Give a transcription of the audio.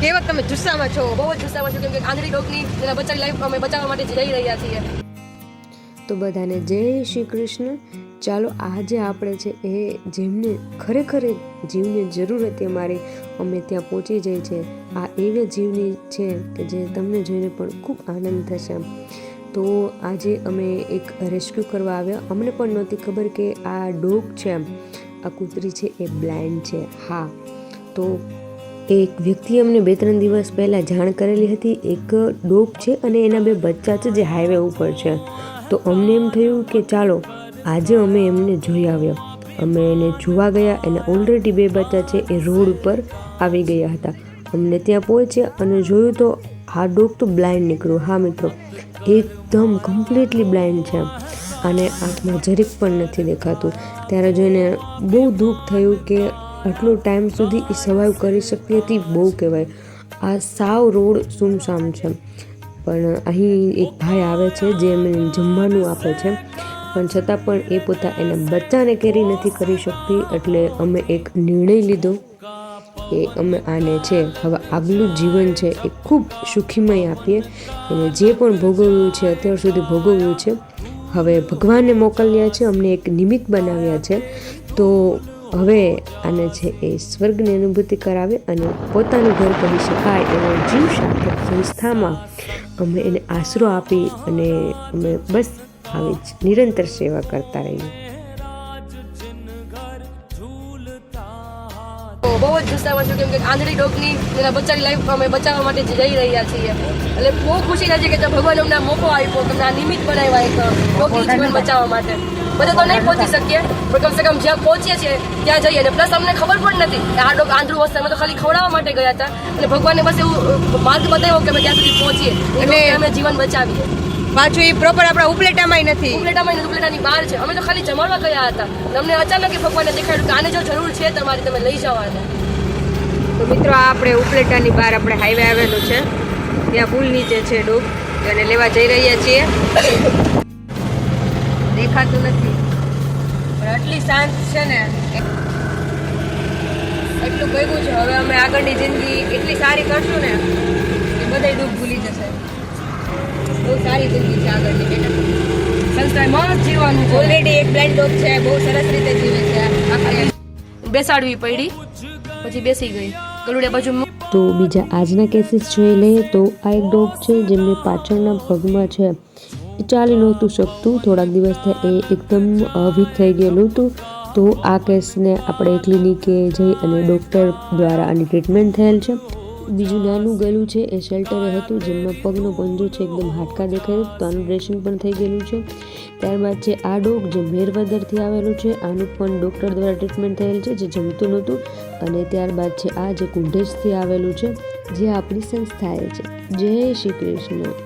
કેવત તમે જુસ્સામાં છો, બહુ જ જુસ્સામાં છો, કેમ કે આંધળી ડોકની તેના બચ્ચાની લાઈફ અમે બચાવવા માટે જઈ રહ્યા છીએ. તો બધાને જય શ્રી કૃષ્ણ. ચાલો આજે આપણે છે એ જેમને ખરેખર જીવની જરૂર હતી અમારી, અમે ત્યાં પહોંચી જઈએ છે. આ એવા જીવની છે કે જે તમને જોઈને પણ ખૂબ આનંદ થશે. તો આજે અમે એક રેસ્ક્યુ કરવા આવ્યા. અમને પણ નહોતી ખબર કે આ ડોગ છે, આ કૂતરી છે એ બ્લાઇન્ડ છે. હા, તો એક વ્યક્તિએ અમને 2-3 દિવસ પહેલાં જાણ કરેલી હતી. એક ડોગ છે અને એના 2 બચ્ચા છે જે હાઈવે ઉપર છે. તો અમને એમ થયું કે ચાલો આજે અમે એમને જોઈ આવ્યા. અમે એને જોવા ગયા. એના ઓલરેડી 2 બચ્ચા છે એ રોડ ઉપર આવી ગયા હતા. અમને ત્યાં પહોંચ્યા અને જોયું તો આ ડોગ તો બ્લાઇન્ડ નીકળ્યો. હા મિત્રો, એકદમ કમ્પ્લીટલી બ્લાઇન્ડ છે અને આંખમાં જરીક પણ નથી દેખાતું. ત્યારે જોઈને બહુ દુઃખ થયું કે આટલો ટાઈમ સુધી એ સર્વાઈવ કરી શકતી હતી. બહુ કહેવાય. આ સાવ રોડ સુમસામ છે. પણ અહીં એક ભાઈ આવે છે જે એમને જમવાનું આપે છે, પણ છતાં પણ એ એના બચ્ચાને કેરી નથી કરી શકતી. એટલે અમે એક નિર્ણય લીધો કે અમે આને છે હવે આગલું જીવન છે એ ખૂબ સુખીમય આપીએ. એને જે પણ ભોગવ્યું છે અત્યાર સુધી ભોગવ્યું છે, હવે ભગવાનને મોકલ્યા છે, અમને એક નિમિત્ત બનાવ્યા છે. તો હવે આને છે એ સ્વર્ગની અનુભૂતિ કરાવે અને પોતાનું ઘર કહી શકાય એવો જીવ સાર્થક સંસ્થામાં અમે એને આશરો આપી અને અમે બસ આવી જ નિરંતર સેવા કરતા રહીએ. બહુ જ જુસ્સામાં છું, કેમ કે આંધળી ડોકની તેના બચ્ચાની લાઈફ અમે બચાવવા માટે જઈ રહ્યા છીએ. એટલે બહુ ખુશી થાય છે કે ભગવાન અમને મોકો આપ્યો, તમને આ નિમિત્ત બનાવ્યા એક ડોકની જીવન બચાવવા માટે. બધા તો નહીં પહોંચી શકીએ, પણ કમસે કમ જ્યાં પહોંચીએ છીએ ત્યાં જઈએ. અને પ્લસ અમને ખબર પણ નથી કે આ ડોગ આંધળું હશે. અમે તો ખાલી ખવડાવવા માટે ગયા હતા અને ભગવાનને બસ એવું માર્ગ બતાવ્યો કે અમે ત્યાં સુધી પહોંચીએ અને અમે જીવન બચાવીએ. પાછું એ પ્રોપર આપણા ઉપલેટામાં નથી, ઉપલેટાની બહાર છે. અમે તો ખાલી જમાડવા ગયા હતા. અમને અચાનક ભગવાને દેખાડ્યું કે આને જો જરૂર છે તમારી, તમે લઈ જાઓ આને. તો મિત્રો આ આપણે ઉપલેટાની બહાર આપણે હાઈવે આવેલું છે, ત્યાં પુલ નીચે છે ડોગ, એને લેવા જઈ રહ્યા છીએ. દેખાતું નથી પણ આટલી શાંત છે ને, એટલું ભેગું છે. હવે અમે આગળની જિંદગી એટલી સારી કરશું ને કે બધા દુઃખ ભૂલી જશે. બહુ સારી જિંદગી છે આગળની બેટા. સંસ્થાએ મસ્ત જીવવાનું છે. ઓલરેડી એક બ્લાઇન્ડ ડોગ છે, બહુ સરસ રીતે જીવે છે. બેસાડવી પડી, પછી બેસી ગઈ ગલુડિયા બાજુ. તો બીજા આજના કેસીસ જોઈ લઈએ તો આ એક ડોગ છે જેમને પાછળના પગમાં છે એ ચાલી નહોતું શકતું. થોડાક દિવસ થયા એ એકદમ વીક થઈ ગયેલું હતું. તો આ કેસને આપણે ક્લિનિકે જઈ અને ડૉક્ટર દ્વારા આની ટ્રીટમેન્ટ થયેલ છે. બીજું નાનું ગલું છે એ શેલ્ટરે હતું, જેમના પગનો પંજો છે એકદમ હાડકા દેખાય, તો આનું ડ્રેસિંગ પણ થઈ ગયેલું છે. ત્યારબાદ છે આ ડોગ જે મેરવદરથી આવેલું છે, આનું પણ ડૉક્ટર દ્વારા ટ્રીટમેન્ટ થયેલ છે, જે જમતું નહોતું. અને ત્યારબાદ છે આ જે કુંઢેજથી આવેલું છે, જે આપણી સંસ્થાએ છે. જય શ્રી કૃષ્ણ.